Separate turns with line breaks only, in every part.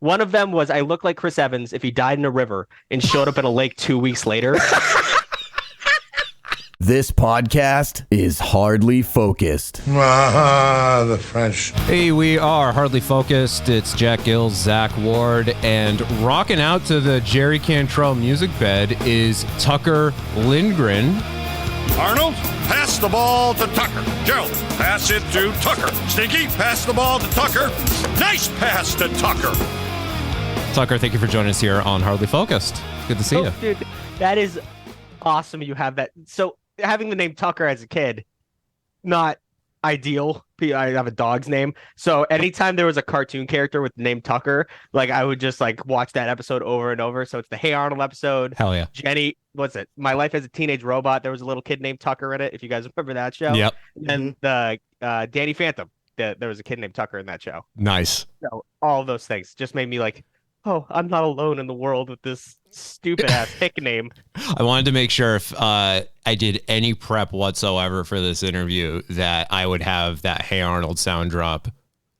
One of them was I look like Chris Evans if he died in a river and showed up in a lake 2 weeks later.
This podcast is Hardly Focused.
The French.
Hey, we are Hardly Focused. It's Jack Gills, Zach Ward, and rocking out to the Jerry Cantrell music bed is Tucker Lindgren.
Arnold, pass the ball to Tucker. Gerald, pass it to Tucker. Stinky, pass the ball to Tucker. Nice pass to Tucker.
Tucker, thank you for joining us here on Hardly Focused. Good to see you.
Dude, that is awesome you have that. So having the name Tucker as a kid, not ideal. I have a dog's name. So anytime there was a cartoon character with the name Tucker, like I would just like watch that episode over and over. So it's the Hey Arnold episode.
Hell yeah.
Jenny, what's it? My Life as a Teenage Robot. There was a little kid named Tucker in it, if you guys remember that show.
Yep.
And the Danny Phantom. There was a kid named Tucker in that show.
Nice.
So all of those things just made me like, oh, I'm not alone in the world with this stupid ass pick name.
I wanted to make sure if I did any prep whatsoever for this interview that I would have that Hey Arnold sound drop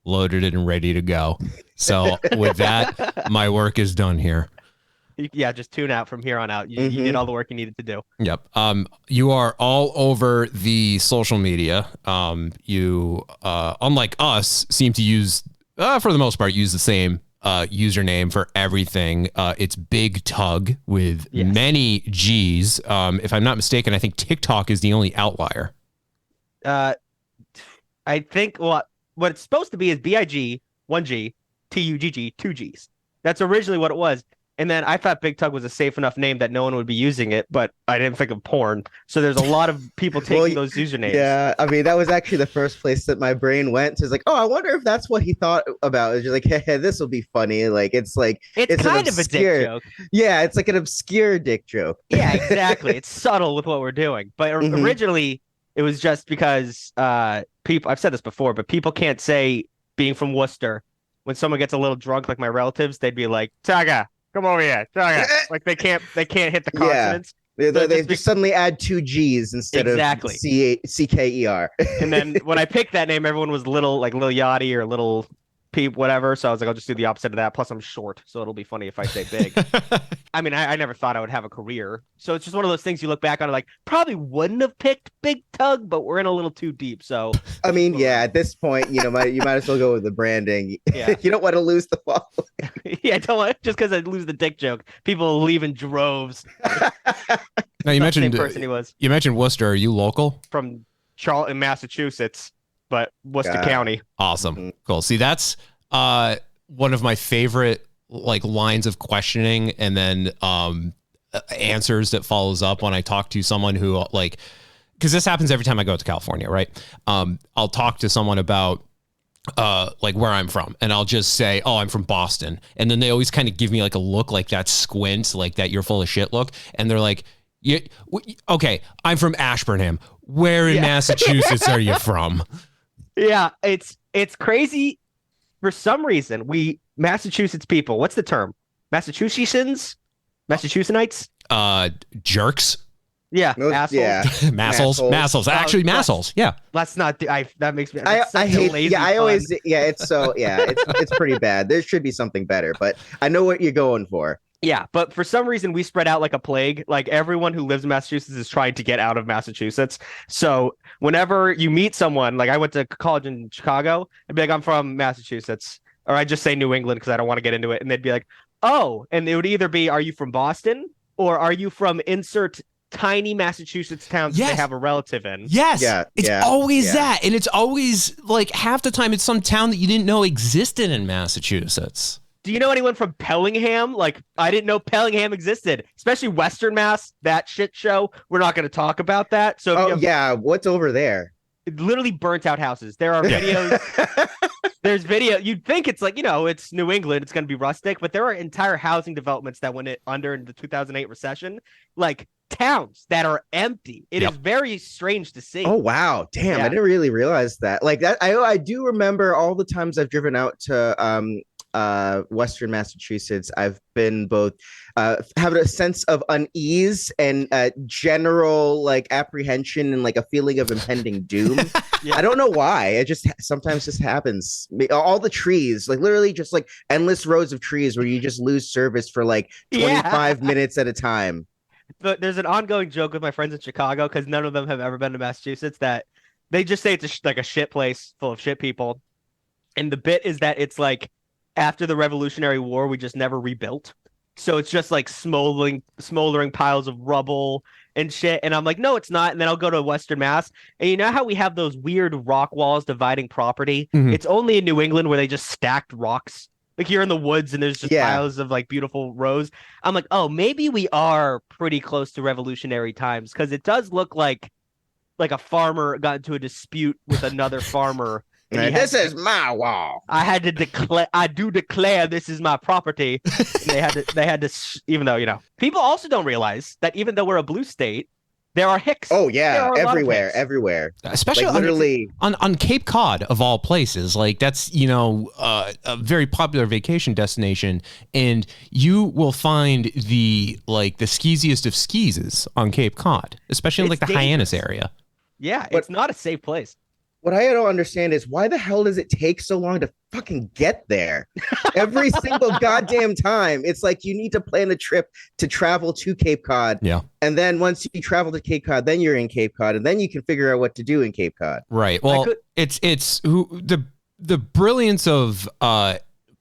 loaded and ready to go. So with that, my work is done here.
Yeah, just tune out from here on out. You did all the work you needed to do.
Yep. You are all over the social media. You, unlike us, seem to use, for the most part, use the same username for everything. It's Big Tug with many G's. If I'm not mistaken, I think TikTok is the only outlier.
I think what it's supposed to be is BIG, 1G, TUGG, 2Gs. That's originally what it was. And then I thought Big Tug was a safe enough name that no one would be using it, but I didn't think of porn. So there's a lot of people taking those usernames.
Yeah, I mean, that was actually the first place that my brain went. It's like, oh, I wonder if that's what he thought about. It's just like, hey, this will be funny. Like, it's
kind of a dick joke.
Yeah, it's like an obscure dick joke.
Yeah, exactly. It's subtle with what we're doing. But originally, it was just because people, I've said this before, but people can't say being from Worcester. When someone gets a little drunk, like my relatives, they'd be like, Taga. Come over here. Like they can't hit the consonants.
Yeah. They just suddenly add 2 G's instead of CKER.
And then when I picked that name, everyone was little Yachty or little Peep, whatever. So I was like, I'll just do the opposite of that. Plus I'm short, so it'll be funny if I say big. I mean, I never thought I would have a career. So it's just one of those things you look back on and like, probably wouldn't have picked Big Tug, but we're in a little too deep. So
I mean, yeah, at this point, you might as well go with the branding.
Yeah.
You don't want to lose the following.
Yeah, don't want, just because I lose the dick joke. People leave in droves.
Now you mentioned
the same person he was.
You mentioned Worcester. Are you local?
From Charlton, Massachusetts, but Worcester County.
Awesome. Cool. See, that's one of my favorite like lines of questioning and then answers that follows up when I talk to someone who like, because this happens every time I go to California, right? I'll talk to someone about like where I'm from, and I'll just say, oh, I'm from Boston. And then they always kind of give me like a look like that squint, like that you're full of shit look. And they're like, okay, I'm from Ashburnham. Where in Massachusetts are you from?
Yeah, it's crazy. For some reason, Massachusetts people, what's the term? Massachusettsians?
Jerks.
Yeah, assholes.
Yeah.
Massholes. Actually, massholes. Yeah.
Let's not. That makes me.
I hate. Yeah, I always. Yeah, it's so. Yeah, it's pretty bad. There should be something better, but I know what you're going for.
Yeah, but for some reason we spread out like a plague. Like everyone who lives in Massachusetts is trying to get out of Massachusetts. So whenever you meet someone, like I went to college in Chicago, I'd be like, I'm from Massachusetts, or I just say New England because I don't want to get into it, and they'd be like, oh, and it would either be, are you from Boston or are you from insert tiny Massachusetts town that they have a relative in?
Yes. It's always that. And it's always like half the time it's some town that you didn't know existed in Massachusetts.
Do you know anyone from Pellingham? Like, I didn't know Pellingham existed, especially Western Mass, that shit show. We're not going to talk about that. So,
what's over there?
Literally burnt out houses. There are videos. There's video. You'd think it's like, it's New England. It's going to be rustic, but there are entire housing developments that went under in the 2008 recession, like towns that are empty. It is very strange to see.
Oh, wow. Damn. I didn't really realize that. Like that. I do remember all the times I've driven out to Western Massachusetts, I've been both having a sense of unease and general like apprehension and like a feeling of impending doom. I don't know why. It just sometimes just happens. All the trees, like literally just like endless rows of trees where you just lose service for like 25 minutes at a time.
But there's an ongoing joke with my friends in Chicago because none of them have ever been to Massachusetts that they just say it's like a shit place full of shit people. And the bit is that it's like after the Revolutionary War, we just never rebuilt. So it's just like smoldering piles of rubble and shit. And I'm like, no, it's not. And then I'll go to Western Mass. And you know how we have those weird rock walls dividing property?
Mhm.
It's only in New England where they just stacked rocks. Like you're in the woods and there's just piles of like beautiful rows. I'm like, oh, maybe we are pretty close to revolutionary times because it does look like a farmer got into a dispute with another farmer.
And this is my wall.
I had to declare. I do declare this is my property. And they had to. Even though people also don't realize that even though we're a blue state, there are hicks.
Oh yeah, everywhere.
Especially
like, literally
on Cape Cod of all places. Like that's a very popular vacation destination, and you will find the skeeziest of skeezes on Cape Cod, especially in like the Hyannis area.
Yeah, it's not a safe place.
What I don't understand is why the hell does it take so long to fucking get there? Every single goddamn time. It's like you need to plan a trip to travel to Cape Cod.
Yeah.
And then once you travel to Cape Cod, then you're in Cape Cod, and then you can figure out what to do in Cape Cod.
Right. Well, it's the brilliance of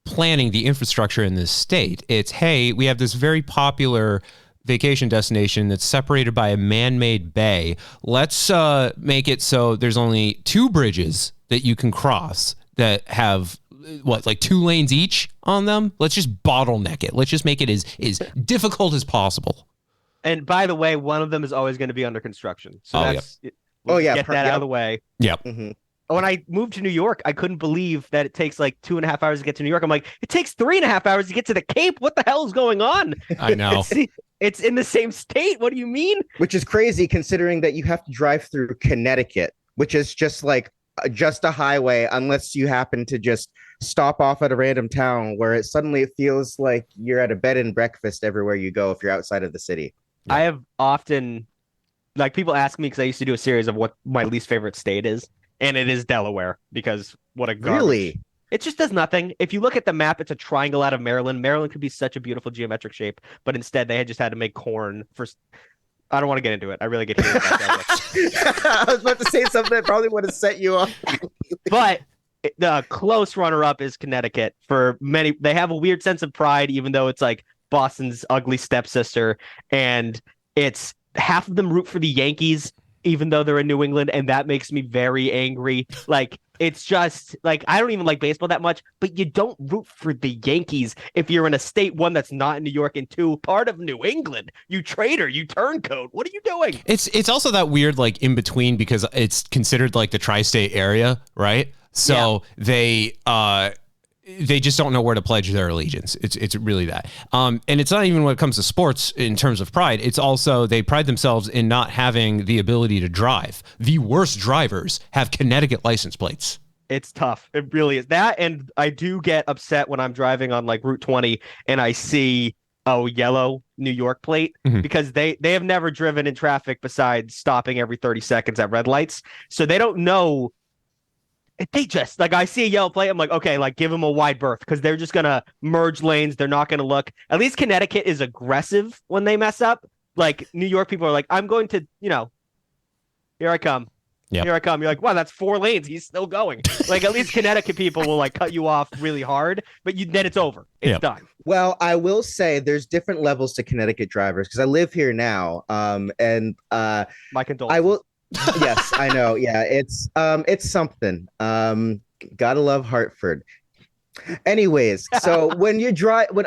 planning the infrastructure in this state. It's, hey, we have this very popular vacation destination that's separated by a man-made bay. Let's make it so there's only 2 bridges that you can cross that have 2 lanes each on them. Let's just bottleneck it. Let's just make it as difficult as possible.
And by the way, one of them is always going to be under construction. So get that out of the way.
Yep.
Mm-hmm.
When I moved to New York, I couldn't believe that it takes like 2.5 hours to get to New York. I'm like, it takes 3.5 hours to get to the Cape. What the hell is going on?
I know.
It's in the same state. What do you mean?
Which is crazy considering that you have to drive through Connecticut, which is just just a highway, unless you happen to just stop off at a random town where it feels like you're at a bed and breakfast everywhere you go if you're outside of the city.
Yeah. I have often, people ask me because I used to do a series of what my least favorite state is, and it is Delaware because what a garbage.
Really?
It just does nothing. If you look at the map, it's a triangle out of Maryland. Maryland could be such a beautiful geometric shape, but instead they had just had to make corn for. I don't want to get into it. I really get heated about that.
I was about to say something that probably would have set you off.
But the close runner-up is Connecticut. For many, they have a weird sense of pride, even though it's like Boston's ugly stepsister, and it's half of them root for the Yankees, even though they're in New England, and that makes me very angry. It's just I don't even like baseball that much, but you don't root for the Yankees if you're in a state, one, that's not in New York, and 2, part of New England. You traitor, you turncoat. What are you doing?
It's also that weird in between because it's considered the tri-state area, right? So they just don't know where to pledge their allegiance. It's really that. And it's not even when it comes to sports in terms of pride. It's also they pride themselves in not having the ability to drive. The worst drivers have Connecticut license plates.
It's tough. It really is. That, and I do get upset when I'm driving on Route 20 and I see a yellow New York plate because they have never driven in traffic besides stopping every 30 seconds at red lights. So they don't know. They just I see a yellow plate. I'm like, okay, give them a wide berth because they're just going to merge lanes. They're not going to look. At least Connecticut is aggressive when they mess up. New York people are like, I'm going to, here I come. Yep. Here I come. You're like, wow, that's 4 lanes. He's still going. At least Connecticut people will cut you off really hard, but then it's over. It's done.
Well, I will say there's different levels to Connecticut drivers because I live here now. And
my condolences.
I will. Yes, I know. Yeah, it's something. Gotta love Hartford. Anyways, so when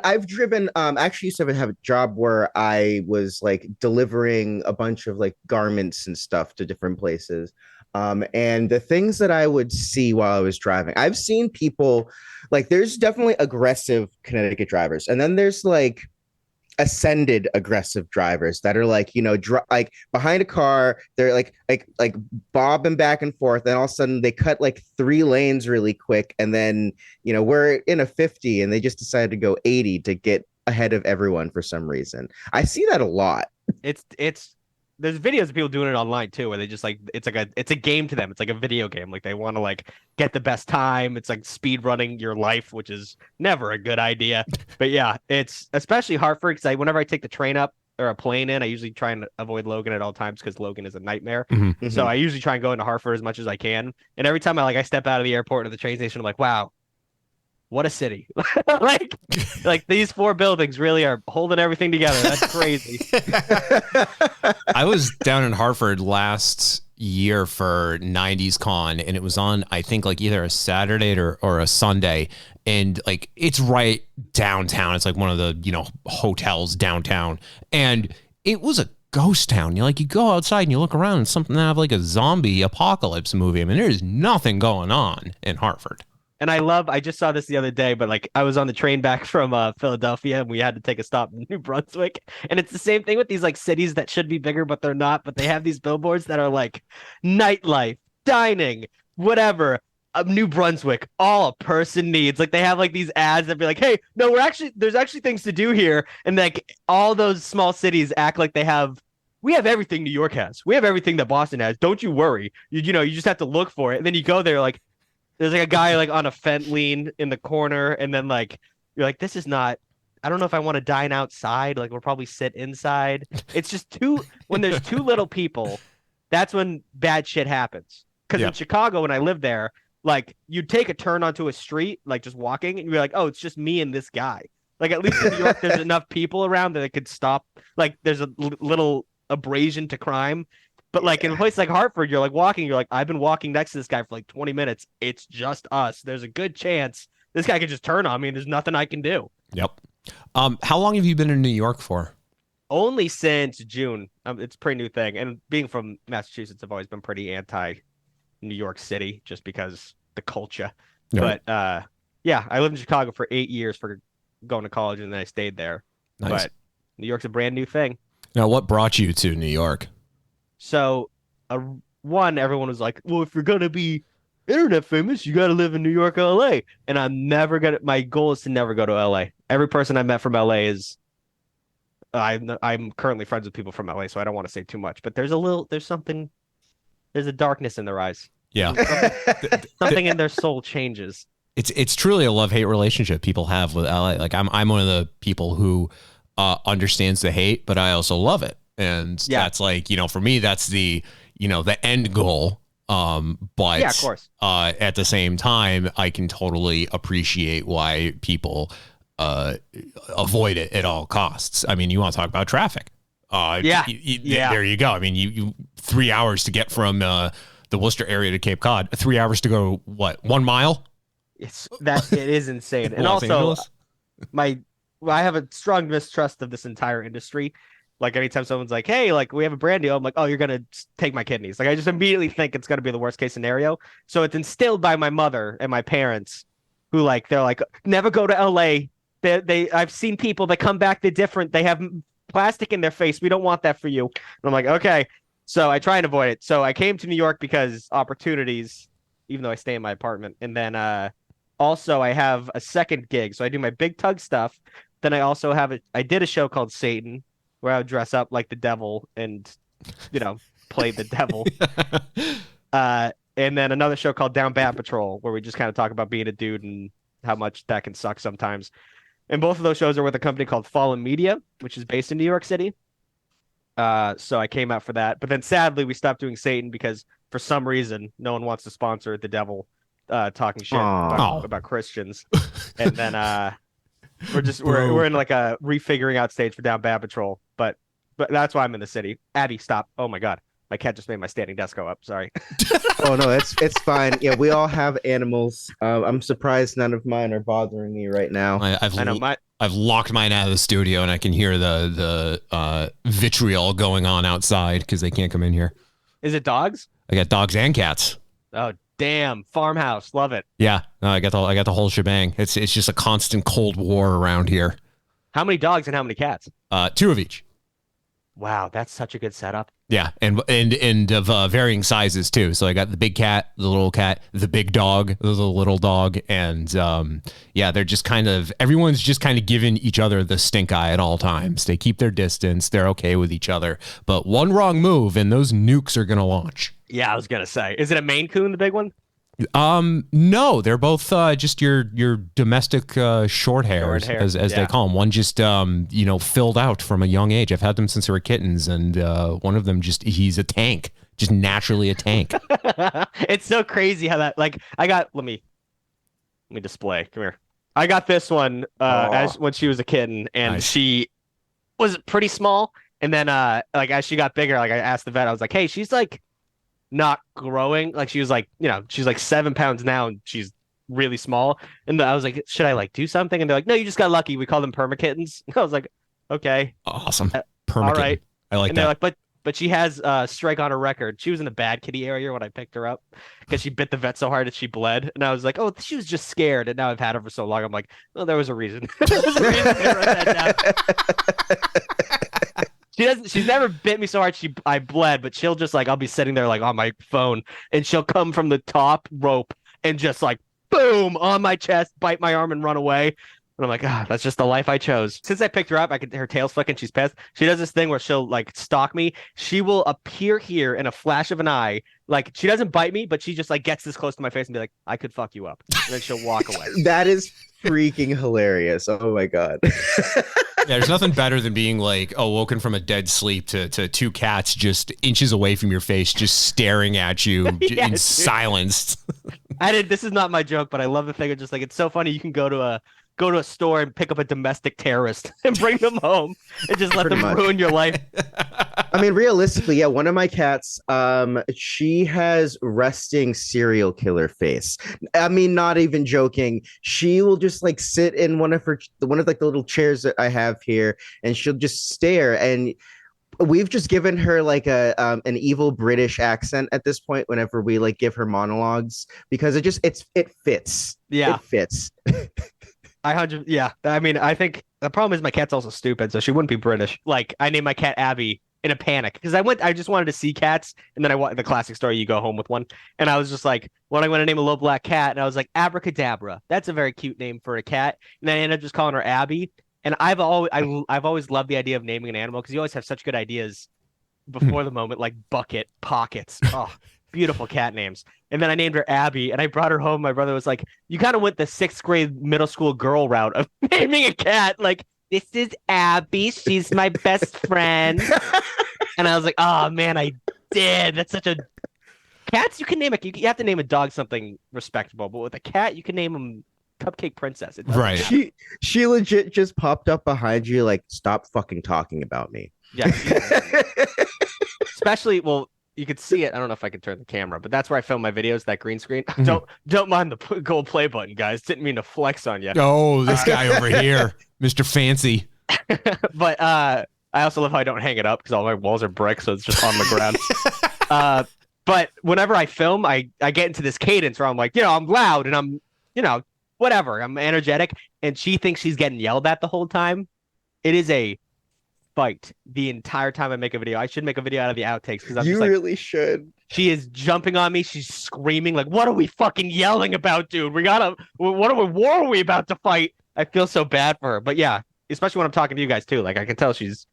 I've driven, actually used to have a job where I was delivering a bunch of garments and stuff to different places. And the things that I would see while I was driving, I've seen people there's definitely aggressive Connecticut drivers, and then there's ascended aggressive drivers that are like, like behind a car, they're like bobbing back and forth, and all of a sudden they cut like 3 lanes really quick, and then we're in a 50 and they just decided to go 80 to get ahead of everyone for some reason. I see that a lot.
It's there's videos of people doing it online too, where they just like it's a game to them. It's like a video game. Like they want to like get the best time. It's like speed running your life, which is never a good idea. But yeah, it's especially Hartford because whenever I take the train up or a plane in, I usually try and avoid Logan at all times because Logan is a nightmare.
Mm-hmm.
So I usually try and go into Hartford as much as I can. And every time I step out of the airport to the train station, I'm like, wow, what a city. like these 4 buildings really are holding everything together. That's crazy.
I was down in Hartford last year for 90s Con, and it was on, I think, like either a Saturday or a Sunday. And like it's right downtown. It's like one of the, hotels downtown. And it was a ghost town. You go outside and you look around and something out of like a zombie apocalypse movie. I mean, there's nothing going on in Hartford.
And I just saw this the other day, but like I was on the train back from Philadelphia and we had to take a stop in New Brunswick. And it's the same thing with these like cities that should be bigger, but they're not. But they have these billboards that are like nightlife, dining, whatever. New Brunswick, all a person needs. Like they have like these ads that be like, hey, no, there's actually things to do here. And like all those small cities act like we have everything New York has. We have everything that Boston has. Don't you worry. You just have to look for it. And then you go there like, there's like a guy like on a fence lean in the corner, and then like you're like, this is not. I don't know if I want to dine outside. Like we'll probably sit inside. It's just when there's too little people, that's when bad shit happens. Because in Chicago, when I lived there, like you'd take a turn onto a street, like just walking, and you're like, oh, it's just me and this guy. Like at least in New York, there's enough people around that it could stop. Like there's a little abrasion to crime. But like in a place like Hartford, you're like walking, you're like, I've been walking next to this guy for like 20 minutes. It's just us. There's a good chance this guy could just turn on me and there's nothing I can do.
Yep. How long have you been in New York for?
Only since June. It's a pretty new thing. And being from Massachusetts, I've always been pretty anti New York City just because the culture. Yep. But yeah, I lived in Chicago for 8 years for going to college and then I stayed there. Nice. But New York's a brand new thing.
Now, what brought you to New York?
So, everyone was like, well, if you're going to be internet famous, you got to live in New York or LA. And my goal is to never go to LA. Every person I met from LA I'm currently friends with people from LA, so I don't want to say too much, but there's a darkness in their eyes.
Yeah.
Something in their soul changes.
It's truly a love-hate relationship people have with LA. Like I'm one of the people who understands the hate, but I also love it. And that's like, for me, that's the end goal. But
yeah, of course.
At the same time, I can totally appreciate why people avoid it at all costs. I mean, you want to talk about traffic. There you go. I mean, you 3 hours to get from the Worcester area to Cape Cod, 3 hours to go, what, 1 mile?
It is insane. And also, I have a strong mistrust of this entire industry. Like anytime someone's like, hey, like we have a brand deal, I'm like, oh, you're going to take my kidneys. Like I just immediately think it's going to be the worst case scenario. So it's instilled by my mother and my parents who they're like, never go to LA. I've seen people that come back, they're different. They have plastic in their face. We don't want that for you. And I'm like, okay. So I try and avoid it. So I came to New York because opportunities, even though I stay in my apartment. And then also I have a second gig. So I do my Big Tug stuff. Then I also I did a show called Satan, where I would dress up like the devil and, play the devil. And then another show called Down Bad Patrol, where we just kind of talk about being a dude and how much that can suck sometimes. And both of those shows are with a company called Fallen Media, which is based in New York City. So I came out for that. But then sadly, we stopped doing Satan because for some reason, no one wants to sponsor the devil talking shit about Christians. And then we're in like a refiguring out stage for Down Bad Patrol. But that's why I'm in the city. Abby, stop. Oh my God. My cat just made my standing desk go up. Sorry.
Oh no, it's fine. Yeah, we all have animals. I'm surprised none of mine are bothering me right now.
I've locked mine out of the studio and I can hear the vitriol going on outside because they can't come in here.
Is it dogs?
I got dogs and cats.
Oh damn! Farmhouse, love it.
Yeah, no, I got the whole shebang. It's just a constant cold war around here.
How many dogs and how many cats?
2 of each.
Wow, that's such a good setup.
Yeah, and of varying sizes too. So I got the big cat, the little cat, the big dog, the little dog, and yeah, they're just everyone's just kind of giving each other the stink eye at all times. They keep their distance. They're okay with each other, but one wrong move and those nukes are gonna launch.
Yeah, I was gonna say, is it a Maine Coon, the big one?
No, they're both just your domestic short hairs, as they call them. One just filled out from a young age. I've had them since they were kittens, and one of them he's a tank, just naturally a tank.
It's so crazy how that, like, let me display. Come here. I got this one when she was a kitten, and
nice.
She was pretty small, and then like as she got bigger, like I asked the vet, I was like, hey, she's like not growing, like she was like, she's like 7 pounds now and she's really small, and I was like, should I like do something? And they're like, no, you just got lucky, we call them perma kittens. I was like, okay,
awesome. Perma
all right.
I like
and
that.
They're like, but she has strike on her record. She was in the bad kitty area when I picked her up because she bit the vet so hard that she bled, and I was like, oh, she was just scared. And now I've had her for so long, I'm like, well, there was a reason. There was a reason they wrote that down. She's never bit me so hard I bled, but she'll just like, I'll be sitting there like on my phone and she'll come from the top rope and just like boom on my chest, bite my arm and run away. And I'm like, that's just the life I chose. Since I picked her up, her tail's flicking, she's pissed. She does this thing where she'll like stalk me. She will appear here in a flash of an eye. Like she doesn't bite me, but she just like gets this close to my face and be like, I could fuck you up. And then she'll walk away.
That is freaking hilarious. Oh my God.
Yeah, there's nothing better than being like awoken from a dead sleep to 2 cats just inches away from your face, just staring at you in silence.
This is not my joke, but I love the thing of just like, it's so funny. You can go to a store and pick up a domestic terrorist and bring them home and just let them ruin your life.
I mean, realistically, yeah, one of my cats, she has resting serial killer face. I mean, not even joking. She will just like sit in one of like the little chairs that I have here, and she'll just stare. And we've just given her like an evil British accent at this point whenever we like give her monologues, because it fits.
Yeah,
it fits.
Yeah. I mean, I think the problem is my cat's also stupid, so she wouldn't be British. Like, I named my cat I in a panic because I just wanted to see cats, and then the classic story, you go home with one, and I was just like, what I'm going to name a little black cat, and I was like, Abracadabra. That's a very cute name for a cat, and then I ended up just calling her Abby. And I've always loved the idea of naming an animal because you always have such good ideas before the moment, like Bucket, Pockets. Oh, beautiful cat names. And then I named her Abby, and I brought her home. My brother was like, you kind of went the 6th grade middle school girl route of naming a cat. Like, this is Abby. She's my best friend. And I was like, oh, man, I did. That's such a... Cats, you can name you have to name a dog something respectable. But with a cat, you can name them Cupcake Princess.
Right.
She legit just popped up behind you like, stop fucking talking about me.
Yeah. Especially, well, you could see it. I don't know if I can turn the camera, but that's where I film my videos, that green screen. Don't mind the gold play button, guys. Didn't mean to flex on you.
Oh, this guy over here, Mr. Fancy.
But I also love how I don't hang it up because all my walls are brick, so it's just on the ground. But whenever I film, I get into this cadence where I'm like, I'm loud and I'm, whatever. I'm energetic, and she thinks she's getting yelled at the whole time. It is a fight the entire time I make a video. I should make a video out of the outtakes because
you really should.
She is jumping on me. She's screaming like, "What are we fucking yelling about, dude? What war are we about to fight?" I feel so bad for her, but yeah, especially when I'm talking to you guys too. Like I can tell she's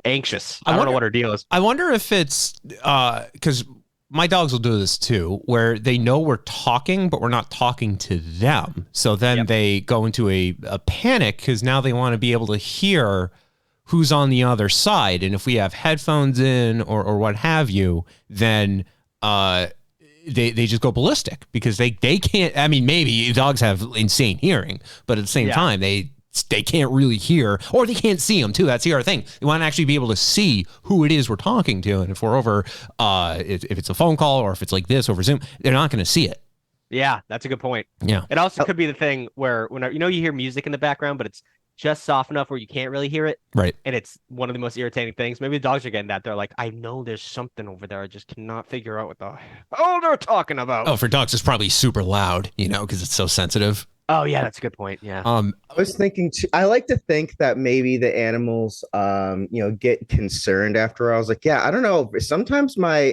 anxious. I don't know what her deal is.
I wonder if it's because my dogs will do this too, where they know we're talking, but we're not talking to them. So then they go into a panic because now they want to be able to hear who's on the other side. And if we have headphones in or what have you, then they just go ballistic because they can't. I mean, maybe dogs have insane hearing, but at the same time, they can't really hear, or they can't see them too. That's the other thing. They want to actually be able to see who it is we're talking to. And if we're over, if it's a phone call or if it's like this over Zoom, they're not going to see it.
Yeah, that's a good point.
Yeah.
It also could be the thing where when you hear music in the background, but it's just soft enough where you can't really hear it.
Right.
And it's one of the most irritating things. Maybe the dogs are getting that. They're like, I know there's something over there. I just cannot figure out what the hell they're talking about.
Oh, for dogs, it's probably super loud, because it's so sensitive.
Oh yeah, that's a good point. Yeah.
I was thinking too, I like to think that maybe the animals get concerned after I was like, yeah, I don't know. Sometimes my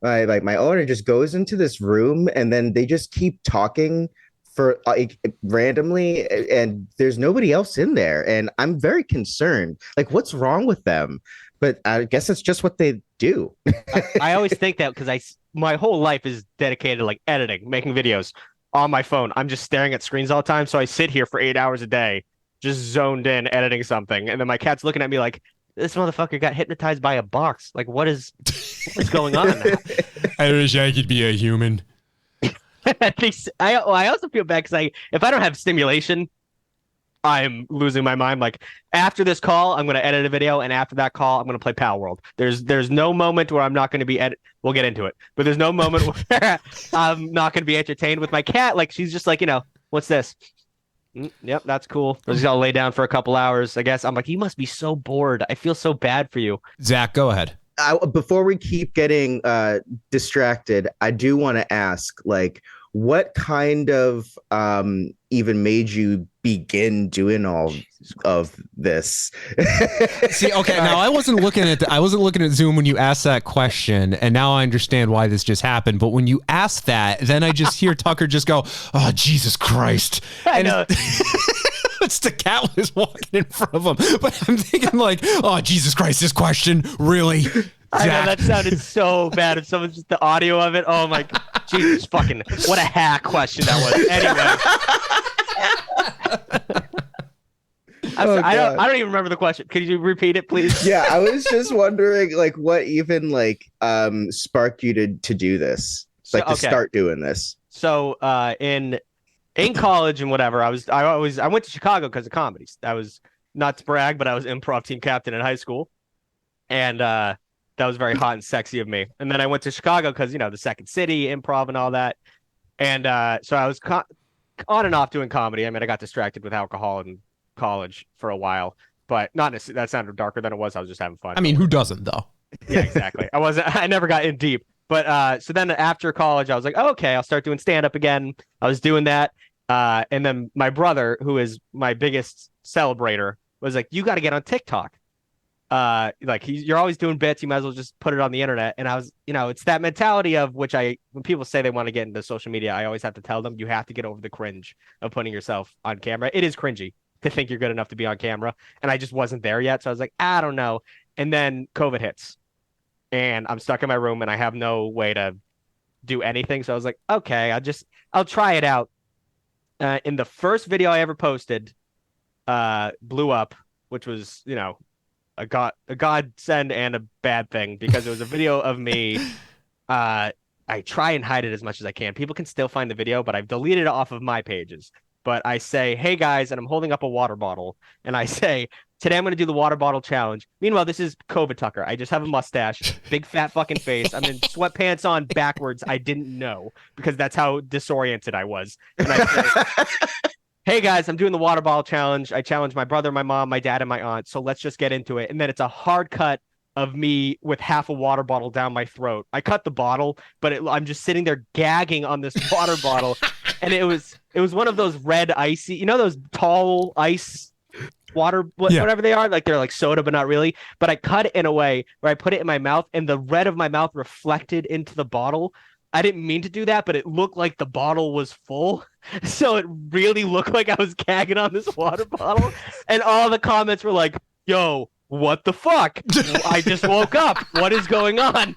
owner just goes into this room and then they just keep talking for like randomly and there's nobody else in there and I'm very concerned. Like what's wrong with them? But I guess it's just what they do.
I always think that because my whole life is dedicated to like editing, making videos on my phone. I'm just staring at screens all the time. So I sit here for 8 hours a day, just zoned in editing something. And then my cat's looking at me like, this motherfucker got hypnotized by a box. Like, what's going on?
I wish I could be a human.
I also feel bad because if I don't have stimulation, I'm losing my mind. Like after this call, I'm going to edit a video, and after that call, I'm going to play Palworld. There's no moment where I'm not going to be We'll get into it, but there's no moment where I'm not going to be entertained with my cat. Like she's just like, what's this? Yep, that's cool. I just got to lay down for a couple hours. I guess I'm like, you must be so bored. I feel so bad for you.
Zach, go ahead.
Before we keep getting distracted, I do want to ask, like, what kind of even made you begin doing all of this?
See, okay, now I wasn't looking at Zoom when you asked that question, and now I understand why this just happened. But when you asked that, then I just hear Tucker just go, "Oh, Jesus Christ!"
I know.
It's the cat was walking in front of him, but I'm thinking like, "Oh, Jesus Christ, this question really."
I know that sounded so bad. If someone's just the audio of it, oh my Jesus fucking what a hack question that was. Anyway. I don't even remember the question. Could you repeat it, please?
Yeah, I was just wondering like what even like sparked you to do this? Like to start doing this.
So in college and whatever, I went to Chicago because of comedies. I was not to brag, but I was improv team captain in high school. And that was very hot and sexy of me. And then I went to Chicago because, the second city, improv and all that. And so I was on and off doing comedy. I mean, I got distracted with alcohol in college for a while, but not necessarily, that sounded darker than it was. I was just having fun.
I mean, who doesn't though?
Yeah, exactly. I never got in deep. But so then after college, I was like, oh, okay, I'll start doing stand-up again. I was doing that. And then my brother, who is my biggest celebrator, was like, you got to get on TikTok. You're always doing bits, you might as well just put it on the internet. And I was, it's that mentality of which when people say they want to get into social media, I always have to tell them you have to get over the cringe of putting yourself on camera. It is cringy to think you're good enough to be on camera, and I just wasn't there yet. So I was like, I don't know. And then COVID hits and I'm stuck in my room and I have no way to do anything. So I was like, okay, I'll try it out. In the first video I ever posted, blew up, which was, a godsend and a bad thing because it was a video of me. I try and hide it as much as I can. People can still find the video, but I've deleted it off of my pages. But I say, hey guys, and I'm holding up a water bottle, and I say, today I'm going to do the water bottle challenge. Meanwhile, this is COVID Tucker. I just have a mustache, big fat fucking face. I'm in sweatpants on backwards. I didn't know because that's how disoriented I was. And I say, hey guys, I'm doing the water bottle challenge. I challenge my brother, my mom, my dad, and my aunt. So let's just get into it. And then it's a hard cut of me with half a water bottle down my throat. I cut the bottle, but I'm just sitting there gagging on this water bottle. And it was one of those red icy, those tall ice water, whatever they are. Like they're like soda, but not really. But I cut it in a way where I put it in my mouth and the red of my mouth reflected into the bottle. I didn't mean to do that, but it looked like the bottle was full. So it really looked like I was gagging on this water bottle. And all the comments were like, yo, what the fuck? I just woke up. What is going on?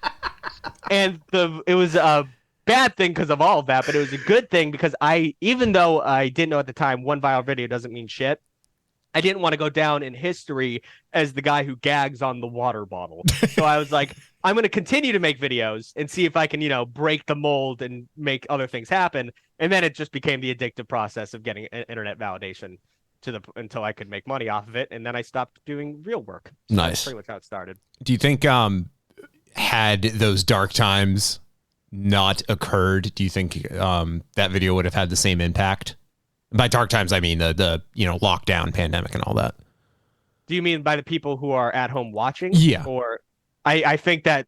And it was a bad thing because of all of that, but it was a good thing because even though I didn't know at the time, one viral video doesn't mean shit, I didn't want to go down in history as the guy who gags on the water bottle. So I was like, I'm going to continue to make videos and see if I can, break the mold and make other things happen. And then it just became the addictive process of getting internet validation until I could make money off of it. And then I stopped doing real work. So
nice.
That's pretty much how it started.
Do you think had those dark times not occurred, do you think that video would have had the same impact? By dark times, I mean the lockdown, pandemic, and all that.
Do you mean by the people who are at home watching?
Yeah.
Or I think that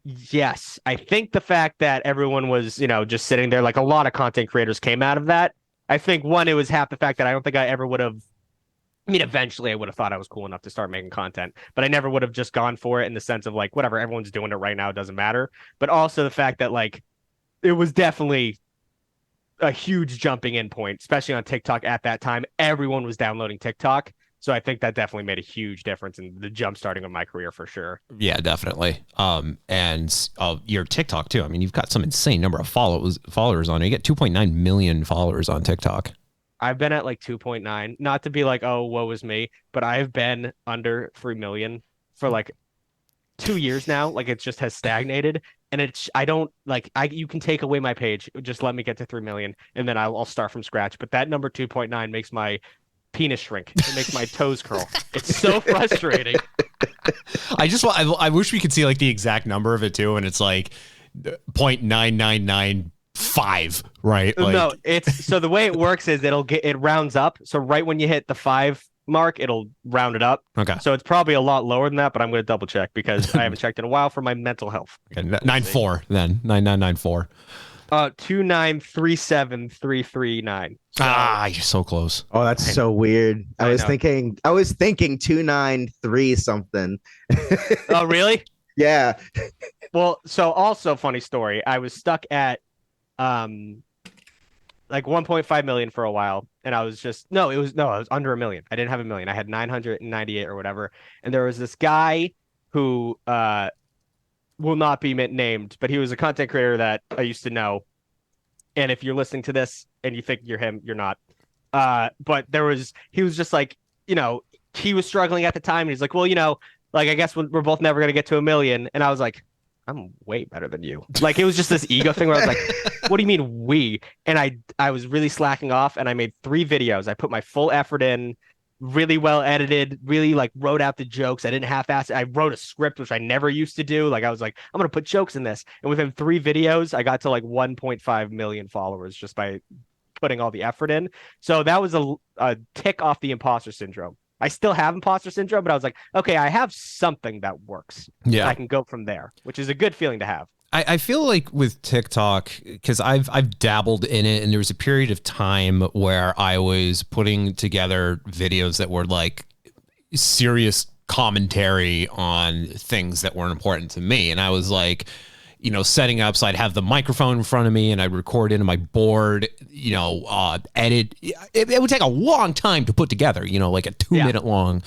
Yes, I think the fact that everyone was, just sitting there, like a lot of content creators came out of that. I think one, it was half the fact that I don't think I ever would have. I mean, eventually I would have thought I was cool enough to start making content, but I never would have just gone for it in the sense of like, whatever, everyone's doing it right now, it doesn't matter. But also the fact that like it was definitely a huge jumping in point, especially on TikTok at that time. Everyone was downloading TikTok. So I think that definitely made a huge difference in the jump starting of my career for sure.
Yeah, definitely. And your TikTok too. I mean, you've got some insane number of followers on it. You get 2.9 million followers on TikTok.
I've been at like 2.9, not to be like, oh, woe is me, but I've been under 3 million for like 2 years now. Like it just has stagnated. And you can take away my page. Just let me get to 3 million and then I'll start from scratch. But that number 2.9 makes my penis shrink. It makes my toes curl. It's so frustrating.
I wish we could see like the exact number of it too. And it's like 0.9995, right? Like,
no, it's so the way it works is it rounds up. So right when you hit the 5 mark, it'll round it up.
Okay.
So it's probably a lot lower than that, but I'm going to double check because I haven't checked in a while for my mental health.
Okay, 94 then 9994.
2937339. So,
you're so close.
Oh, that's so weird. I was thinking 293 something.
Oh, really?
Yeah.
Well, so also funny story. I was stuck at like 1.5 million for a while, and I was I was under a million. I didn't have a million. I had 998 or whatever. And there was this guy who will not be named, but he was a content creator that I used to know. And if you're listening to this and you think you're him, you're not. But he was just like, he was struggling at the time. And he's like, well, like, I guess we're both never going to get to a million. And I was like, I'm way better than you. Like, it was just this ego thing where I was like, what do you mean we? And I was really slacking off and I made 3 videos. I put my full effort in, really well edited, really like wrote out the jokes. I didn't half-ass it. I wrote a script, which I never used to do. Like I was like, I'm going to put jokes in this. And within 3 videos, I got to like 1.5 million followers just by putting all the effort in. So that was a tick off the imposter syndrome. I still have imposter syndrome, but I was like, okay, I have something that works.
Yeah.
I can go from there, which is a good feeling to have.
I feel like with TikTok, because I've dabbled in it, and there was a period of time where I was putting together videos that were like serious commentary on things that weren't important to me. And I was like, setting up, so I'd have the microphone in front of me and I'd record into my board, edit. It would take a long time to put together, like a 2-minute long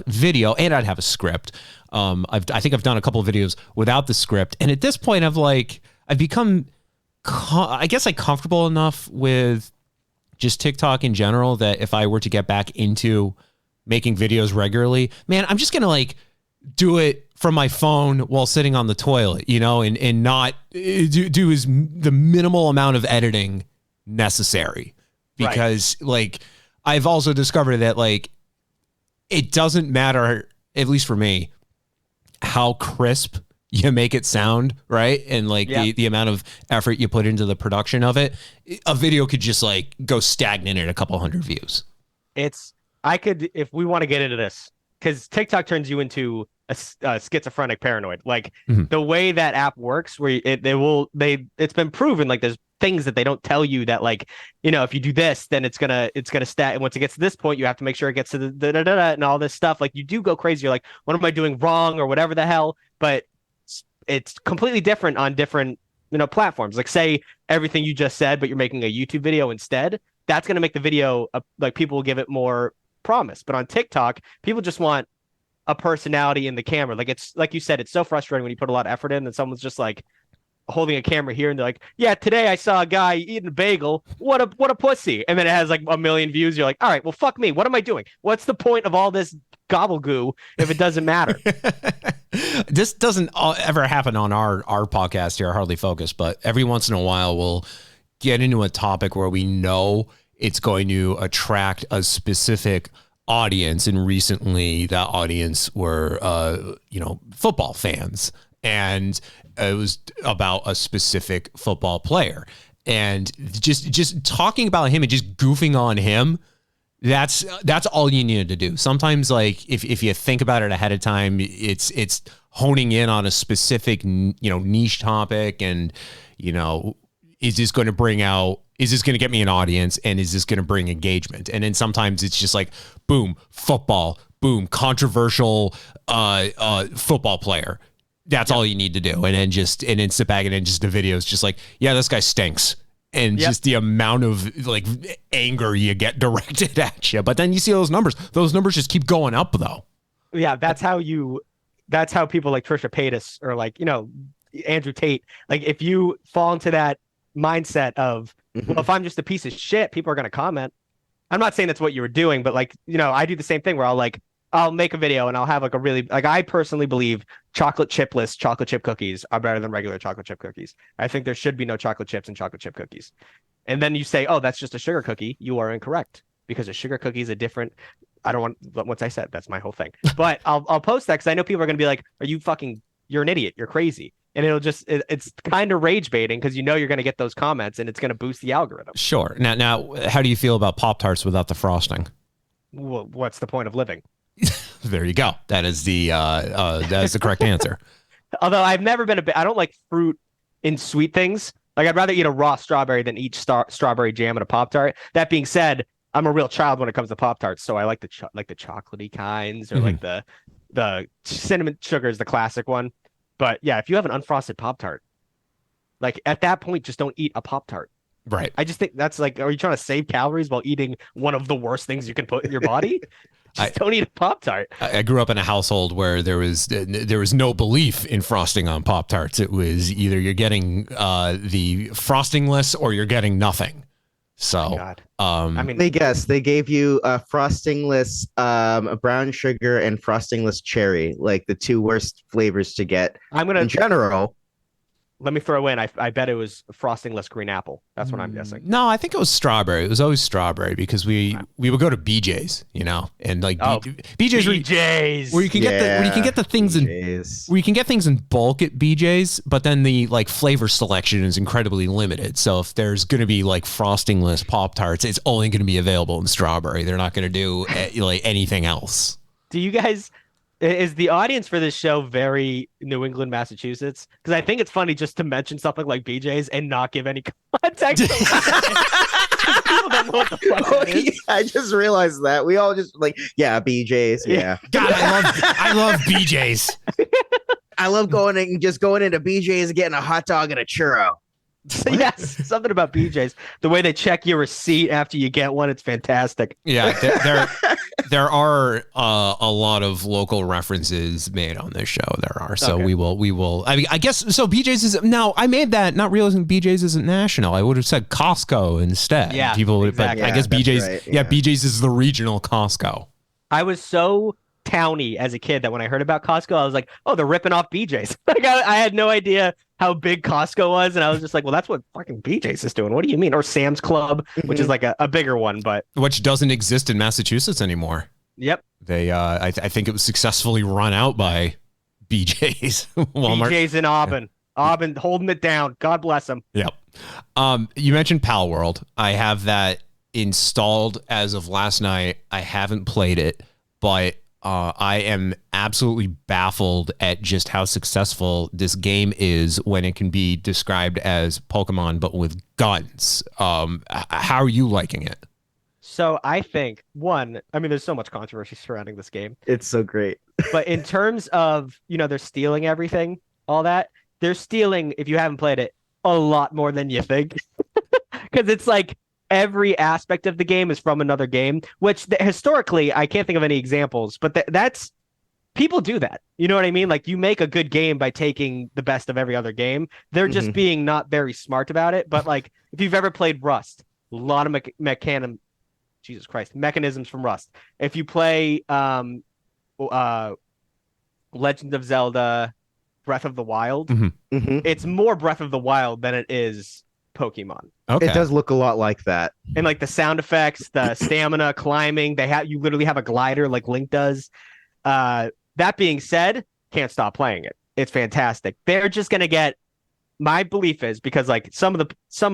video, and I'd have a script. I think I've done a couple of videos without the script. And at this point I've become, I guess, like comfortable enough with just TikTok in general that if I were to get back into making videos regularly, man, I'm just going to like do it from my phone while sitting on the toilet, and not do the minimal amount of editing necessary, because like I've also discovered that like it doesn't matter, at least for me, how crisp you make it sound, right? And like the amount of effort you put into the production of it, a video could just like go stagnant at a couple hundred views. If
we want to get into this, because TikTok turns you into a schizophrenic paranoid. Like the way that app works, where it's been proven, like there's things that they don't tell you that, like, if you do this, then it's gonna stat, and once it gets to this point, you have to make sure it gets to the da-da-da-da and all this stuff. Like you do go crazy. You're like, what am I doing wrong or whatever the hell? But it's completely different on different platforms. Like say everything you just said, but you're making a YouTube video instead. That's gonna make the video like people will give it more promise. But on TikTok, people just want a personality in the camera. Like it's like you said, it's so frustrating when you put a lot of effort in and someone's just like holding a camera here and they're like, yeah, today I saw a guy eating a bagel. What a pussy. And then it has like 1 million views. You're like, all right, well, fuck me. What am I doing? What's the point of all this gobblegoo if it doesn't matter?
This doesn't ever happen on our podcast here, Hardly Focused, but every once in a while we'll get into a topic where we know it's going to attract a specific audience, and recently that audience were football fans, and it was about a specific football player, and just talking about him and just goofing on him That's all you needed to do. Sometimes, like if you think about it ahead of time, it's honing in on a specific niche topic, and is this going to get me an audience, and is this going to bring engagement? And then sometimes it's just like boom, football, boom, controversial football player. That's all you need to do, and then sit back, and then just the video is just like, yeah, this guy stinks. And just the amount of like anger you get directed at you. But then you see those numbers. Those numbers just keep going up, though.
Yeah, that's how people like Trisha Paytas or like, Andrew Tate. Like if you fall into that mindset of, well, if I'm just a piece of shit, people are going to comment. I'm not saying that's what you were doing, but like, I do the same thing where I'll make a video and I'll have like a really, like, I personally believe chocolate chip cookies are better than regular chocolate chip cookies. I think there should be no chocolate chips in chocolate chip cookies. And then you say, oh, that's just a sugar cookie. You are incorrect, because a sugar cookie is a different, I don't want, once I said, that's my whole thing. But I'll post that because I know people are going to be like, you're an idiot. You're crazy. And it'll just, it's kind of rage baiting because you're going to get those comments and it's going to boost the algorithm.
Sure. Now, how do you feel about Pop-Tarts without the frosting?
Well, what's the point of living?
There you go. That is the correct answer.
Although I've never been I don't like fruit in sweet things. Like I'd rather eat a raw strawberry than eat strawberry jam in a Pop-Tart. That being said, I'm a real child when it comes to Pop-Tarts, so I like the chocolatey kinds, or like the cinnamon sugar is the classic one. But yeah, if you have an unfrosted Pop-Tart, like at that point, just don't eat a Pop-Tart.
Right.
I just think that's like, are you trying to save calories while eating one of the worst things you can put in your body? Don't eat a Pop-Tart.
I grew up in a household where there was no belief in frosting on Pop-Tarts. It was either you're getting the frostingless or you're getting nothing. So,
they gave you frostingless brown sugar and frostingless cherry, like the two worst flavors to get. In general.
Let me throw in. I bet it was frostingless green apple. That's what I'm guessing.
No, I think it was strawberry. It was always strawberry because we would go to BJ's, and like
BJ's
where you can get the things
BJ's.
where you can get things in bulk at BJ's, but then the like flavor selection is incredibly limited. So if there's going to be like frostingless Pop-Tarts, it's only going to be available in strawberry. They're not going to do like anything else.
Do you guys? Is the audience for this show very New England, Massachusetts? Because I think it's funny just to mention something like BJ's and not give any context. People don't know what the fuck it is.
I just realized that. We all just like, BJ's, yeah.
God, I love BJ's.
I love going into BJ's and getting a hot dog and a churro.
Yes, something about BJ's. The way they check your receipt after you get one, it's fantastic.
Yeah, there are a lot of local references made on this show. There are, so okay. we will. I mean, I guess so. BJ's is now. I made that not realizing BJ's isn't national. I would have said Costco instead.
Yeah,
people.
Exactly.
But I guess BJ's. Right, yeah, BJ's is the regional Costco.
I was so towny as a kid that when I heard about Costco, I was like, oh, they're ripping off BJ's. Like I had no idea how big Costco was, and I was just like, well, that's what fucking BJ's is doing. What do you mean? Or Sam's Club, which is like a bigger one, but
which doesn't exist in Massachusetts anymore.
Yep.
They I think it was successfully run out by BJ's. Walmart.
BJ's in Auburn. Yeah. Auburn holding it down. God bless them.
Yep. You mentioned Palworld. I have that installed as of last night. I haven't played it, but I am absolutely baffled at just how successful this game is when it can be described as Pokemon, but with guns. How are you liking it?
So I think, there's so much controversy surrounding this game.
It's so great.
But in terms of, they're stealing everything, all that, they're stealing, if you haven't played it, a lot more than you think. Because it's like, every aspect of the game is from another game, which historically I can't think of any examples, but that's people do that. You know what I mean? Like you make a good game by taking the best of every other game. They're just being not very smart about it. But like if you've ever played Rust, a lot of mechanisms from Rust. If you play Legend of Zelda Breath of the Wild, it's more Breath of the Wild than it is Pokemon.
Okay. It does look a lot like that.
And like the sound effects, the stamina, climbing, you literally have a glider like Link does. That being said, can't stop playing it. It's fantastic. They're just gonna get, my belief is, because like some of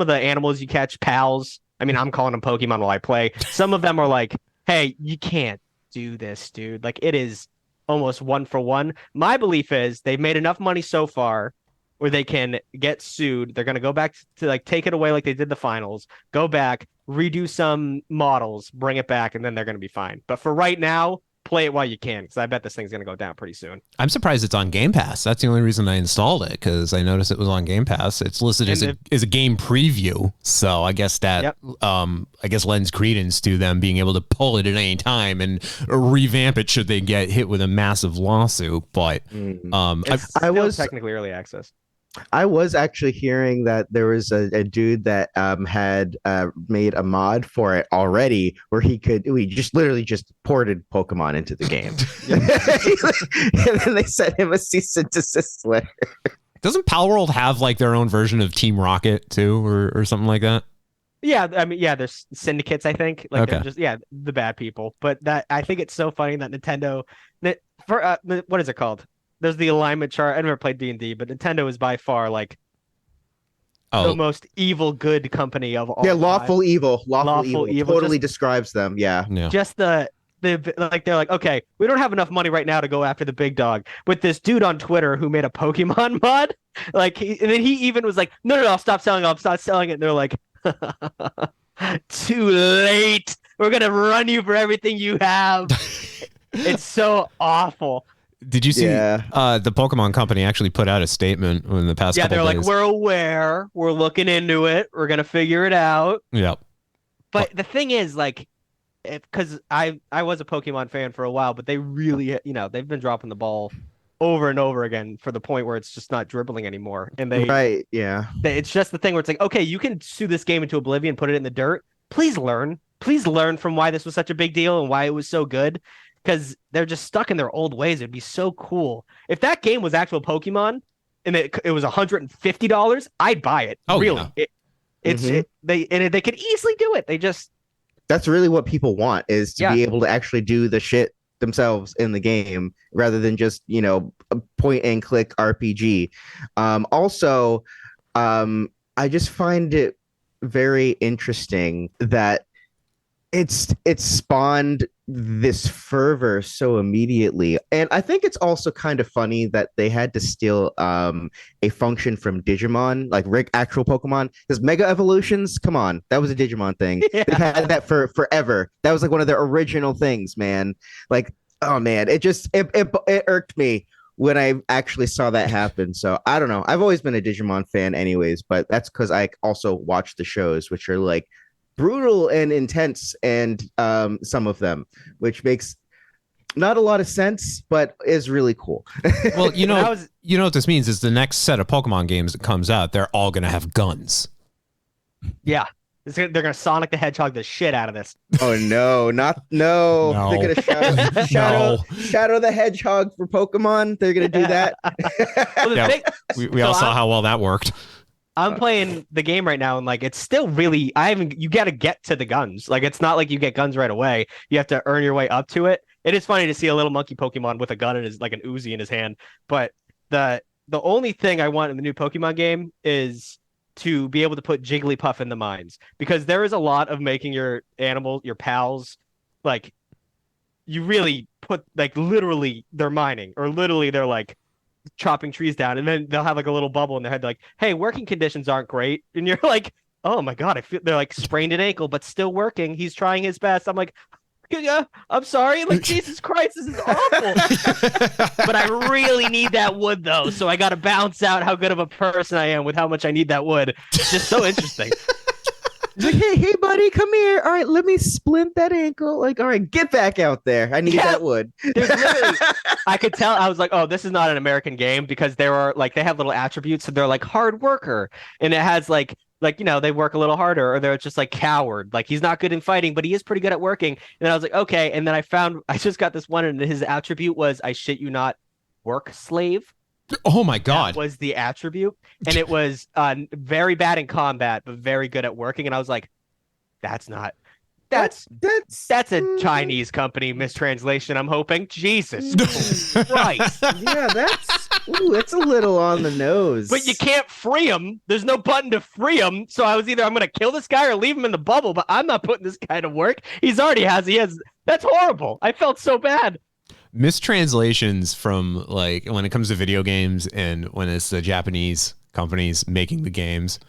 the animals you catch, pals, I mean, I'm calling them Pokemon while I play. Some of them are like hey, you can't do this, dude. Like it is almost one for one. My belief is they've made enough money so far where they can get sued. They're gonna go back to like take it away like they did the finals, go back, redo some models, bring it back, and then they're gonna be fine. But for right now, play it while you can, because I bet this thing's gonna go down pretty soon.
I'm surprised it's on Game Pass. That's the only reason I installed it, because I noticed it was on Game Pass. It's listed as a game preview, so I guess that I guess lends credence to them being able to pull it at any time and revamp it should they get hit with a massive lawsuit. But
I was technically early access.
I was actually hearing that there was a dude that had made a mod for it already where he just literally just ported Pokemon into the game. And then they sent him a cease and desist letter.
Doesn't Palworld have like their own version of Team Rocket too, or something like that?
Yeah, I mean, yeah, there's syndicates, I think. Like
Okay.
they're just the bad people. But that I think it's so funny that Nintendo for what is it called? There's the alignment chart. I never played D&D, but Nintendo is by far like the most evil good company of all.
Yeah, lawful
time.
evil. Lawful evil totally
just,
describes them. Yeah.
Just the like they're like, okay, we don't have enough money right now to go after the big dog. But this dude on Twitter who made a Pokemon mod, like and then he even was like, no, I'll stop selling it. And they're like, too late. We're gonna run you for everything you have. It's so awful.
Did you see the Pokemon Company actually put out a statement in the past couple
days? Yeah, they're like, we're aware. We're looking into it. We're going to figure it out.
Yep.
But the thing is, like, because I was a Pokemon fan for a while, but they really, they've been dropping the ball over and over again for the point where it's just not dribbling anymore. And it's just the thing where it's like, okay, you can sue this game into oblivion, put it in the dirt. Please learn from why this was such a big deal and why it was so good. Because they're just stuck in their old ways. It'd be so cool if that game was actual Pokemon and it was $150. I'd buy it.
Oh,
really? Yeah. They could easily do it.
That's really what people want, is to be able to actually do the shit themselves in the game rather than just a point and click RPG. Also, I just find it very interesting that it's spawned this fervor so immediately. And I think it's also kind of funny that they had to steal a function from Digimon, like actual Pokemon, because Mega Evolutions, come on, that was a Digimon thing. They've had that for forever. That was like one of their original things, man. Like, oh man, it irked me when I actually saw that happen. So I don't know. I've always been a Digimon fan anyways, but that's because I also watch the shows, which are like brutal and intense, and some of them, which makes not a lot of sense, but is really cool.
Well, you know what this means is the next set of Pokemon games that comes out, they're all gonna have guns.
Yeah, they're gonna Sonic the Hedgehog the shit out of this.
Oh no, no. They're gonna shadow the Hedgehog for Pokemon. They're gonna do that.
We all saw how well that worked.
I'm playing the game right now, and like it's still really you got to get to the guns. Like it's not like you get guns right away. You have to earn your way up to it. It is funny to see a little monkey Pokemon with a gun in his, like an Uzi in his hand. But the only thing I want in the new Pokemon game is to be able to put Jigglypuff in the mines, because there is a lot of making your pals, like you really put, like, literally they're mining, or literally they're like chopping trees down, and then they'll have like a little bubble in their head like, hey, working conditions aren't great, and you're like, oh my god, I feel they're like sprained an ankle but still working, he's trying his best. I'm like, yeah, I'm sorry, like, Jesus Christ, this is awful. But I really need that wood though, so I gotta balance out how good of a person I am with how much I need that wood. It's just so interesting.
He's like, hey, buddy, come here. All right, let me splint that ankle. Like, all right, get back out there. I need that wood.
There's literally, I could tell. I was like, oh, this is not an American game, because there are like, they have little attributes. So they're like hard worker, and it has like they work a little harder, or they're just like coward. Like he's not good in fighting, but he is pretty good at working. And then I was like, okay. And then I just got this one, and his attribute was, I shit you not, work slave.
Oh my god,
that was the attribute, and it was very bad in combat but very good at working. And I was like, that's a Chinese company mistranslation, I'm hoping. Jesus Christ.
Yeah, that's a little on the nose.
But you can't free him. There's no button to free him. So I was either, I'm gonna kill this guy or leave him in the bubble, but I'm not putting this guy to work. He has That's horrible. I felt so bad.
Mistranslations from like when it comes to video games and when it's the Japanese companies making the games,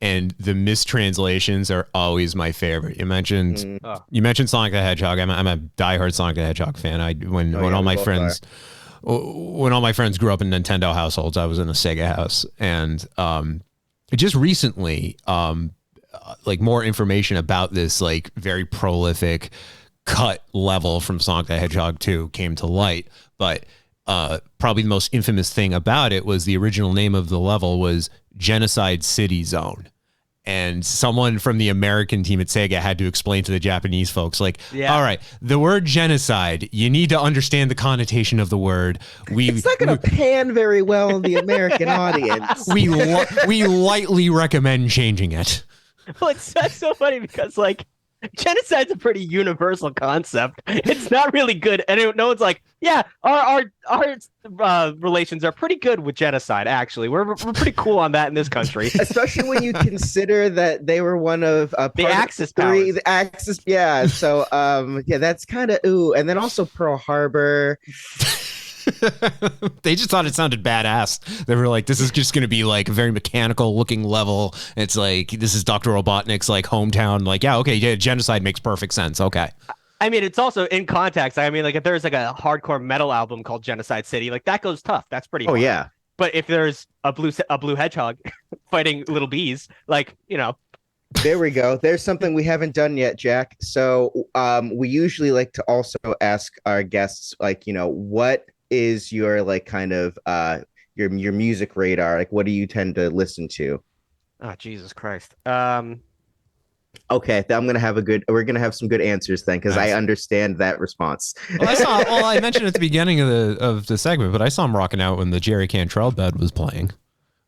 and the mistranslations are always my favorite. You mentioned Sonic the Hedgehog. I'm a diehard Sonic the Hedgehog fan. When all my friends grew up in Nintendo households, I was in a Sega house, and just recently, like more information about this like very prolific cut level from Sonic the Hedgehog 2 came to light. But probably the most infamous thing about it was the original name of the level was Genocide City Zone. And someone from the American team at Sega had to explain to the Japanese folks, like, all right, the word genocide, you need to understand the connotation of the word.
It's not going to pan very well in the American audience.
We lightly recommend changing it.
Well, that's so funny because, like, genocide's a pretty universal concept. It's not really good. And no one's like, yeah, our relations are pretty good with genocide, actually. We're pretty cool on that in this country.
Especially when you consider that they were one of
the Axis powers.
The Axis, yeah. So, yeah, that's kind of, ooh. And then also Pearl Harbor.
They just thought it sounded badass. They were like, this is just going to be like a very mechanical looking level. It's like, this is Dr. Robotnik's like hometown. Like, yeah, okay, yeah, genocide makes perfect sense. Okay.
I mean, it's also in context. I mean, like if there's like a hardcore metal album called Genocide City, like that goes tough. That's pretty hard.
Oh, yeah.
But if there's a blue hedgehog fighting little bees, like, you know.
There we go. There's something we haven't done yet, Jack. So we usually like to also ask our guests, like, you know, what is your like kind of your music radar? Like, what do you tend to listen to?
Oh, Jesus Christ.
Okay, we're gonna have some good answers then, because I understand that response.
Well, I mentioned at the beginning of the segment, but I saw him rocking out when the Jerry Cantrell bed was playing.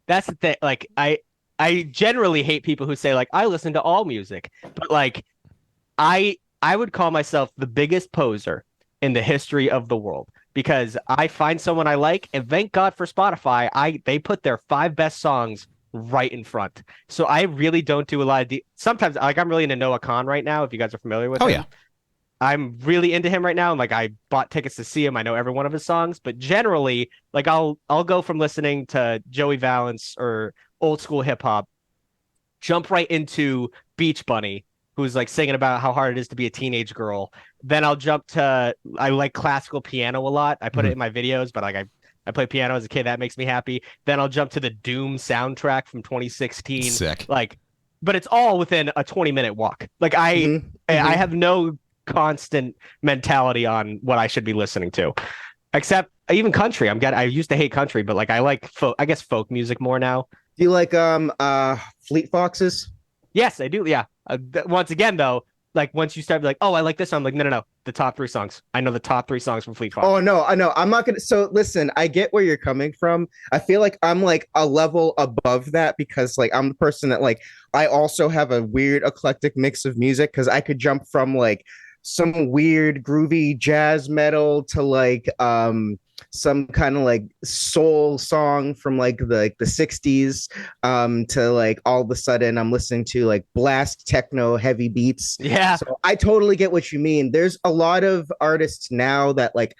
That's the thing. Like, I generally hate people who say like I listen to all music, but like I would call myself the biggest poser in the history of the world. Because I find someone I like, and thank God for Spotify, they put their 5 best songs right in front. So I really don't do a lot of sometimes, like I'm really into Noah Khan right now, if you guys are familiar with him.
Yeah.
I'm really into him right now, and like I bought tickets to see him. I know every one of his songs, but generally, like I'll go from listening to Joey Valence or old school hip hop, jump right into Beach Bunny, who's like singing about how hard it is to be a teenage girl. Then I'll jump to, I like classical piano a lot. I put it in my videos, but like I play piano as a kid. That makes me happy. Then I'll jump to the Doom soundtrack from 2016.
Sick.
Like, but it's all within a 20-minute walk. Like I have no constant mentality on what I should be listening to, except even country. I used to hate country, but like I like folk music more now.
Do you like Fleet Foxes?
Yes, I do. Yeah. Once again, though, like once you start like, oh, I like this song, I'm like, no, the top 3 songs. I know the top 3 songs from Fleet Foxes.
Oh no, I know. I'm not gonna. So listen, I get where you're coming from. I feel like I'm like a level above that because like I'm the person that like I also have a weird eclectic mix of music because I could jump from like some weird groovy jazz metal to like some kind of like soul song from like the 60s to like all of a sudden I'm listening to like blast techno heavy beats.
Yeah.
So I totally get what you mean. There's a lot of artists now that like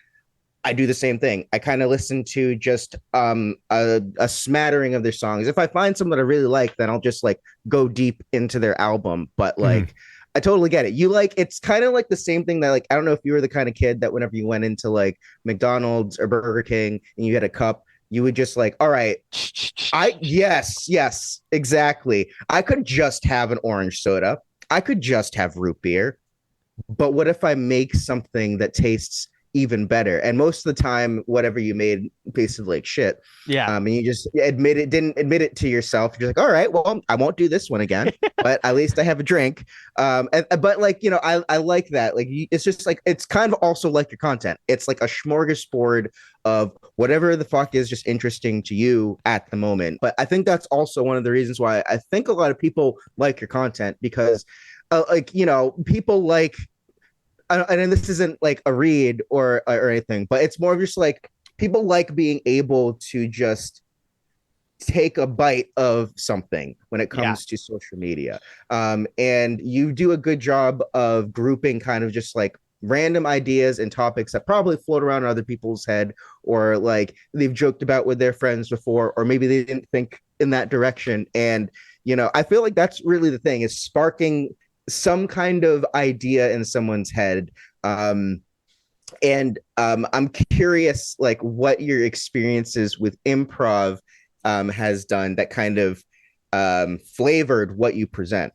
I do the same thing. I kind of listen to just a smattering of their songs. If I find someone that I really like, then I'll just like go deep into their album. But like I totally get it. It's kind of like the same thing that like, I don't know if you were the kind of kid that whenever you went into like McDonald's or Burger King and you had a cup, you would just like, all right, yes, exactly. I could just have an orange soda. I could just have root beer. But what if I make something that tastes even better? And most of the time, whatever you made basically like shit.
Yeah.
And you just didn't admit it to yourself. You're like, all right, well, I won't do this one again, but at least I have a drink. But like, you know, I like that. Like, it's just like, it's kind of also like your content. It's like a smorgasbord of whatever the fuck is just interesting to you at the moment. But I think that's also one of the reasons why I think a lot of people like your content because like, you know, people like, and this isn't like a read or anything, but it's more of just like people like being able to just take a bite of something when it comes to social media. And you do a good job of grouping kind of just like random ideas and topics that probably float around in other people's head, or like they've joked about with their friends before, or maybe they didn't think in that direction. And, you know, I feel like that's really the thing, is sparking some kind of idea in someone's head. I'm curious, like, what your experiences with improv has done that kind of flavored what you present.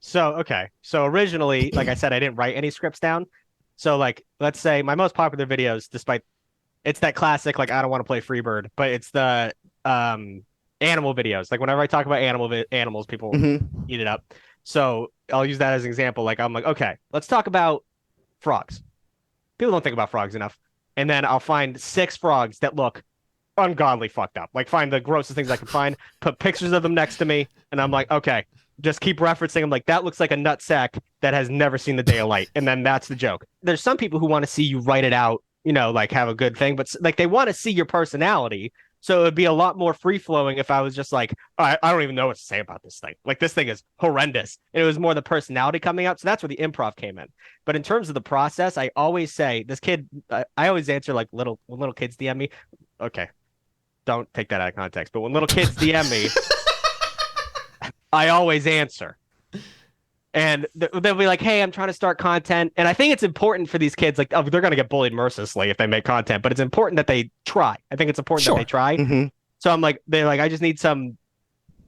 So, okay. So originally, like I said, I didn't write any scripts down. So like, let's say my most popular videos, despite it's that classic, like, I don't want to play Freebird, but it's the animal videos. Like whenever I talk about animals, people eat it up. So I'll use that as an example. Like, I'm like, okay, let's talk about frogs. People don't think about frogs enough. And then I'll find 6 frogs that look ungodly fucked up. Like, find the grossest things I can find, put pictures of them next to me, and I'm like, okay, just keep referencing them. Like, that looks like a nutsack that has never seen the day of light. And then that's the joke. There's some people who want to see you write it out, you know, like have a good thing, but like they want to see your personality. So it would be a lot more free flowing if I was just like, I don't even know what to say about this thing. Like, this thing is horrendous. And it was more the personality coming out. So that's where the improv came in. But in terms of the process, I always say, this kid, I always answer like when little kids DM me. Okay, don't take that out of context. But when little kids DM me, I always answer. And they'll be like, hey, I'm trying to start content. And I think it's important for these kids, like, oh, they're going to get bullied mercilessly if they make content, but it's important that they try. I think it's important that they try. So I'm like, they're like, I just need some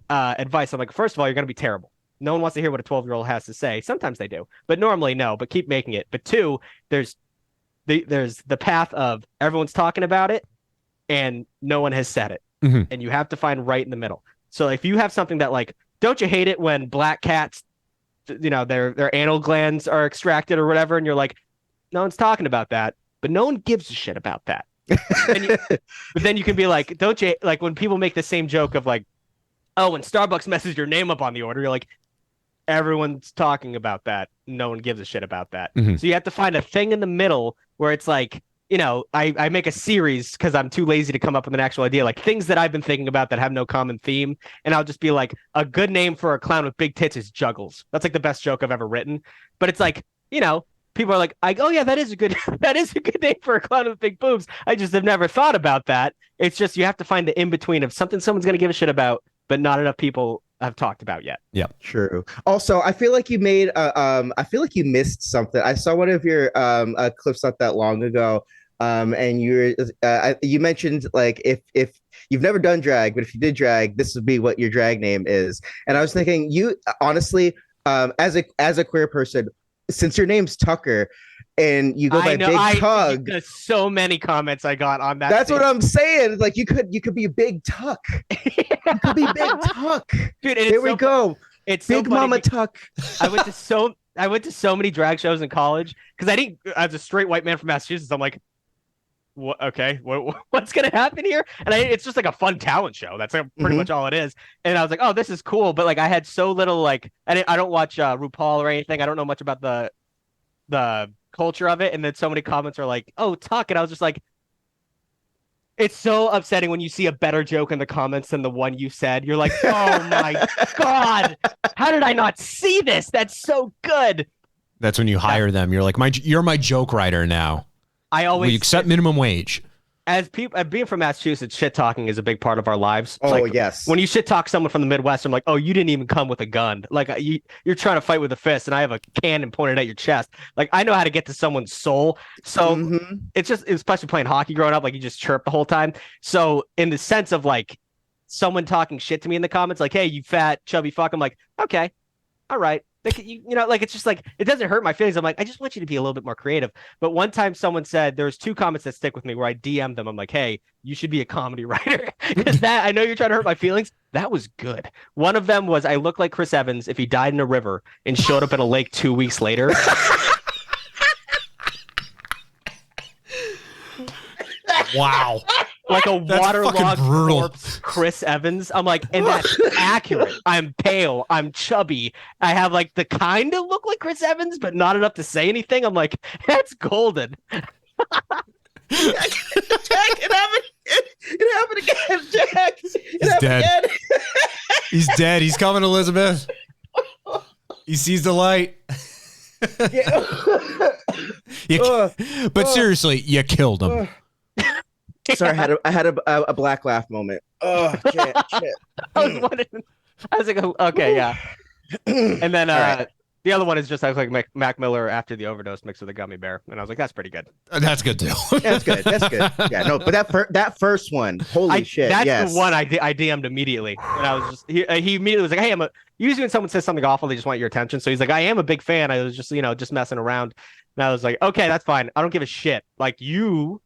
advice. I'm like, first of all, you're going to be terrible. No one wants to hear what a 12-year-old has to say. Sometimes they do, but normally no, but keep making it. But 2, there's the path of everyone's talking about it and no one has said it. And you have to find right in the middle. So if you have something that, like, don't you hate it when black cats, you know, their anal glands are extracted or whatever, and you're like, no one's talking about that, but no one gives a shit about that. But then you can be like, don't you, like, when people make the same joke of like, oh, when Starbucks messes your name up on the order, you're like, everyone's talking about that, no one gives a shit about that. So you have to find a thing in the middle where it's like, you know, I make a series because I'm too lazy to come up with an actual idea, like things that I've been thinking about that have no common theme. And I'll just be like, a good name for a clown with big tits is Juggles. That's like the best joke I've ever written. But it's like, you know, people are like, oh yeah, that is a good name for a clown with big boobs. I just have never thought about that. It's just, you have to find the in between of something someone's going to give a shit about, but not enough people have talked about yet.
Yeah,
true. Also, I feel like you made I feel like you missed something. I saw one of your clips not that long ago. And you mentioned, like, if you've never done drag, but if you did drag, this would be what your drag name is. And I was thinking, you honestly, as a queer person, since your name's Tucker and you go by Big Tug,
there's so many comments I got on that.
That's what I'm saying. Like, you could be Big Tuck. You could be Big Tuck. Dude, here we go.
It's
Big Mama Tuck.
I went to so many drag shows in college because I didn't, as a straight white man from Massachusetts, I'm like, what, okay, what's gonna happen here? And it's just like a fun talent show. That's like pretty much all it is. And I was like, oh, this is cool. But like, I had so little, like, I don't watch RuPaul or anything. I don't know much about the culture of it. And then so many comments are like, oh, Tuck. And I was just like, it's so upsetting when you see a better joke in the comments than the one you said. You're like, oh my God, how did I not see this? That's so good.
That's when you hire them. You're like, you're my joke writer now. We accept minimum wage.
As people, being from Massachusetts, shit talking is a big part of our lives.
Oh,
like,
yes.
When you shit talk someone from the Midwest, I'm like, oh, you didn't even come with a gun. Like, you're trying to fight with a fist, and I have a cannon pointed at your chest. Like, I know how to get to someone's soul. So it's just, especially playing hockey growing up, like, you just chirp the whole time. So in the sense of like someone talking shit to me in the comments, like, hey, you fat chubby fuck, I'm like, okay, all right. Like, you know, like, it's just like, it doesn't hurt my feelings. I'm like, I just want you to be a little bit more creative. But one time someone said, there's 2 comments that stick with me where I DM'd them. I'm like, hey, you should be a comedy writer. Because that, I know you're trying to hurt my feelings. That was good. One of them was, I look like Chris Evans if he died in a river and showed up in a lake 2 weeks later.
Wow.
Like a waterlogged corpse, Chris Evans. I'm like, and that's accurate. I'm pale. I'm chubby. I have like the kind of look like Chris Evans, but not enough to say anything. I'm like, that's golden.
Jack, it happened again, Jack.
He's dead. He's dead. He's coming, Elizabeth. He sees the light.
Yeah.
But seriously, you killed him.
Sorry, I had a black laugh moment. Oh shit.
I was wondering. I was like, okay, yeah. And then
right.
the other one is just I was like Mac Miller after the overdose mixed with a gummy bear, and I was like, that's pretty good.
That's good too.
That's good. Yeah, no, but that first one, holy shit.
That's the one I DM'd immediately, and I was just he immediately was like, hey, usually when someone says something awful, they just want your attention. So he's like, I am a big fan. I was just just messing around, and I was like, okay, that's fine. I don't give a shit. Like, you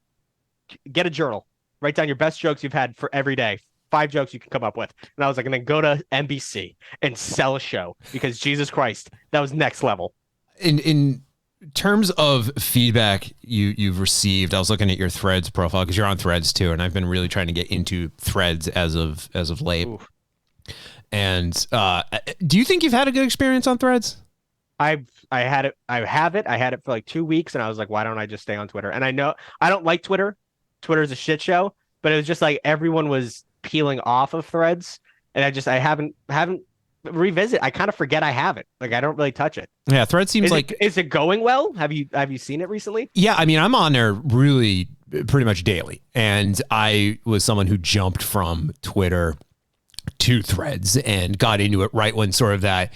get a journal, write down your best jokes you've had for every day. 5 jokes you can come up with. And I was like, and then go to NBC and sell a show, because Jesus Christ, that was next level.
In terms of feedback you've received, I was looking at your Threads profile, because you're on Threads too, and I've been really trying to get into Threads as of late. Ooh. And do you think you've had a good experience on Threads?
I have it. I had it for like 2 weeks, and I was like, why don't I just stay on Twitter? And I know I don't like Twitter. Twitter's a shit show, but it was just like everyone was peeling off of Threads, and I haven't revisit. I kind of forget I have it. Like, I don't really touch it.
Yeah, Threads seems
is it going well? Have you seen it recently?
Yeah, I mean, I'm on there really pretty much daily, and I was someone who jumped from Twitter to Threads and got into it right when sort of that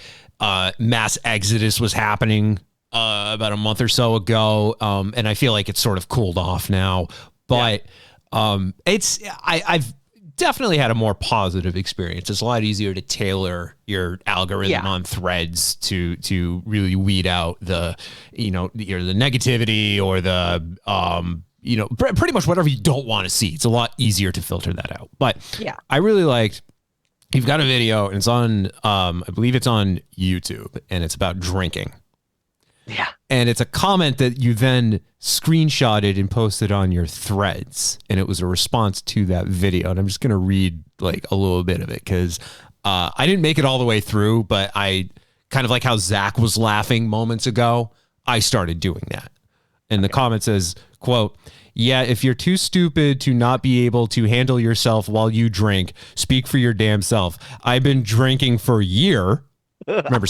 mass exodus was happening about a month or so ago, and I feel like it's sort of cooled off now, but I've definitely had a more positive experience. It's a lot easier to tailor your algorithm on Threads to really weed out the the negativity or the pretty much whatever you don't want to see. It's a lot easier to filter that out. But I really liked, you've got a video, and it's on I believe it's on YouTube, and it's about drinking.
Yeah.
And it's a comment that you then screenshotted and posted on your Threads. And it was a response to that video. And I'm just going to read like a little bit of it, because I didn't make it all the way through, but I kind of like how Zach was laughing moments ago. I started doing that. And the comment says, quote, "Yeah, if you're too stupid to not be able to handle yourself while you drink, speak for your damn self. I've been drinking for a year." Remember,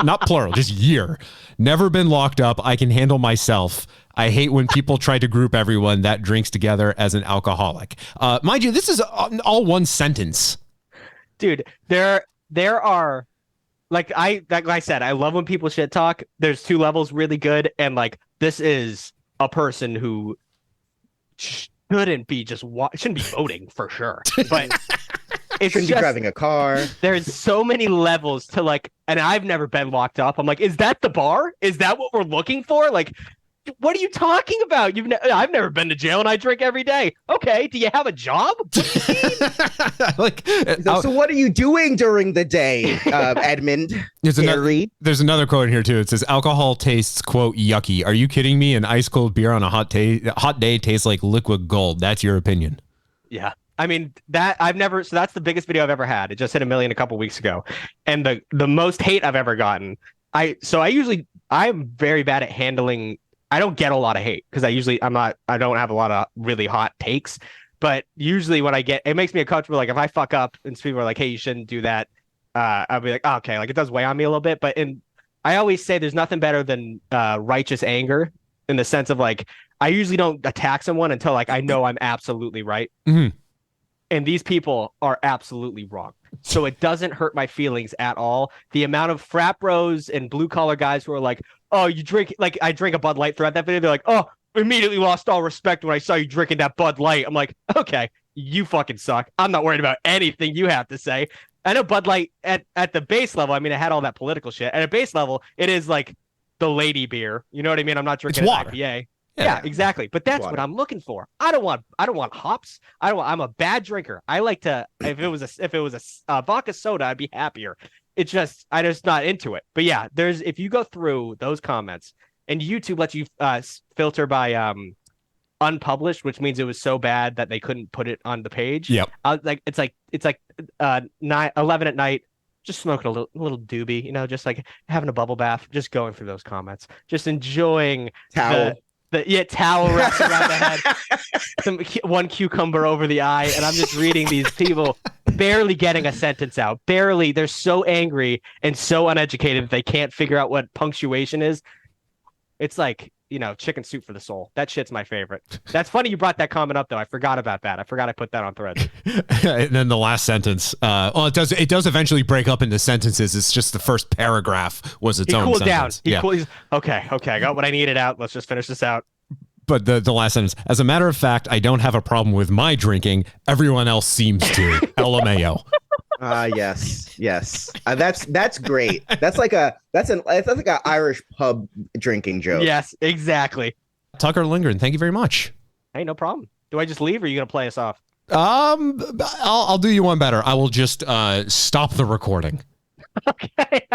not plural, just year. "Never been locked up. I can handle myself. I hate when people try to group everyone that drinks together as an alcoholic." Mind you, this is all one sentence.
Dude, there are, like I said, I love when people shit talk. There's 2 levels really good, and like, this is a person who shouldn't be voting for sure, but. It shouldn't be
driving a car.
There's so many levels to like, and I've never been locked up. I'm like, is that the bar? Is that what we're looking for? Like, what are you talking about? I've never been to jail, and I drink every day. Okay, do you have a job?
So what are you doing during the day, Edmund?
There's another quote in here too. It says, "Alcohol tastes, quote, yucky. Are you kidding me? An ice cold beer on a hot day tastes like liquid gold. That's your opinion." Yeah.
I mean, so that's the biggest video I've ever had. It just hit 1 million a couple weeks ago. And the most hate I've ever gotten. I'm very bad at handling. I don't get a lot of hate, because I don't have a lot of really hot takes, but usually when I get, it makes me uncomfortable. Like, if I fuck up and people are like, hey, you shouldn't do that, I'll be like, oh, okay, like, it does weigh on me a little bit. But I always say there's nothing better than righteous anger, in the sense of like, I usually don't attack someone until like I know I'm absolutely right.
Mm-hmm.
And these people are absolutely wrong. So it doesn't hurt my feelings at all. The amount of frat bros and blue collar guys who are like, oh, you drink, like, I drink a Bud Light throughout that video. They're like, oh, immediately lost all respect when I saw you drinking that Bud Light. I'm like, okay, you fucking suck. I'm not worried about anything you have to say. I know Bud Light at the base level, I mean, it had all that political shit. At a base level, it is like the lady beer. You know what I mean? I'm not drinking an IPA. Yeah, exactly. But that's what I'm looking for. I don't want hops. I'm a bad drinker. I like to, if it was a vodka soda, I'd be happier. I'm just not into it. But yeah, if you go through those comments, and YouTube lets you filter by unpublished, which means it was so bad that they couldn't put it on the page.
Yep.
It's like 11 at night, just smoking a little doobie, just like having a bubble bath, just going through those comments, just enjoying
towel
wrapped around the head, one cucumber over the eye, and I'm just reading these people barely getting a sentence out. Barely. They're so angry and so uneducated that they can't figure out what punctuation is. It's like, chicken soup for the soul. That shit's my favorite. That's funny you brought that comment up though. I forgot about that. I forgot I put that on Threads.
And then the last sentence. Well, it does eventually break up into sentences. It's just the first paragraph was its
He
own
cooled
sentence.
down. He's okay. I got what I needed out. Let's just finish this out.
But the last sentence, as a matter of fact, I don't have a problem with my drinking. Everyone else seems to. LMAO.
Yes. That's great. That's like an Irish pub drinking joke.
Yes, exactly.
Tucker Lindgren, thank you very much.
Hey, no problem. Do I just leave or are you gonna play us off?
I'll do you one better. I will just stop the recording.
Okay.